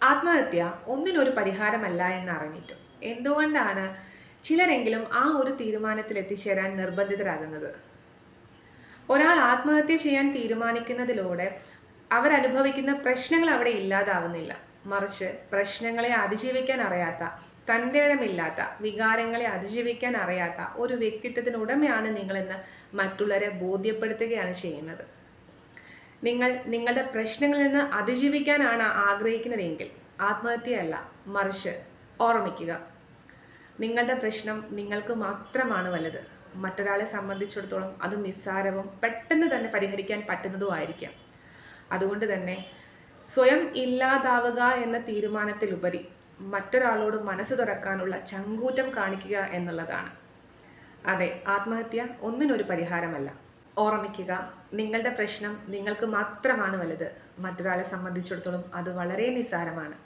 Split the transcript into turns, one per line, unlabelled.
ആത്മഹത്യ ഒന്നിനൊരു പരിഹാരമല്ല എന്നറിഞ്ഞിട്ടും എന്തുകൊണ്ടാണ് ചിലരെങ്കിലും ആ ഒരു തീരുമാനത്തിൽ എത്തിച്ചേരാൻ നിർബന്ധിതരാകുന്നത്? ഒരാൾ ആത്മഹത്യ ചെയ്യാൻ തീരുമാനിക്കുന്നതിലൂടെ അവരനുഭവിക്കുന്ന പ്രശ്നങ്ങൾ അവിടെ ഇല്ലാതാവുന്നില്ല. മറിച്ച് പ്രശ്നങ്ങളെ അതിജീവിക്കാൻ അറിയാത്ത, തൻ്റെ ഇടമില്ലാത്ത, വികാരങ്ങളെ അതിജീവിക്കാൻ അറിയാത്ത ഒരു വ്യക്തിത്വത്തിനുടമയാണ് നിങ്ങളെന്ന് മറ്റുള്ളവരെ ബോധ്യപ്പെടുത്തുകയാണ് ചെയ്യുന്നത്. നിങ്ങൾ നിങ്ങളുടെ പ്രശ്നങ്ങളിൽ നിന്ന് അതിജീവിക്കാനാണ് ആഗ്രഹിക്കുന്നതെങ്കിൽ ആത്മഹത്യയല്ല, മറിച്ച് ഓർമ്മിക്കുക, നിങ്ങളുടെ പ്രശ്നം നിങ്ങൾക്ക് മാത്രമാണ് വലുത്. മറ്റൊരാളെ സംബന്ധിച്ചിടത്തോളം അത് നിസ്സാരവും പെട്ടെന്ന് തന്നെ പരിഹരിക്കാൻ പറ്റുന്നതുമായിരിക്കാം. അതുകൊണ്ട് തന്നെ സ്വയം ഇല്ലാതാവുക എന്ന തീരുമാനത്തിലുപരി മറ്റൊരാളോട് മനസ്സ് തുറക്കാനുള്ള ചങ്കൂറ്റം കാണിക്കുക എന്നുള്ളതാണ്. അതെ, ആത്മഹത്യ ഒന്നിനൊരു പരിഹാരമല്ല. ഓർമ്മിക്കുക, നിങ്ങളുടെ പ്രശ്നം നിങ്ങൾക്ക് മാത്രമാണ് വലുത്. മറ്റൊരാളെ സംബന്ധിച്ചിടത്തോളം അത് വളരെ നിസ്സാരമാണ്.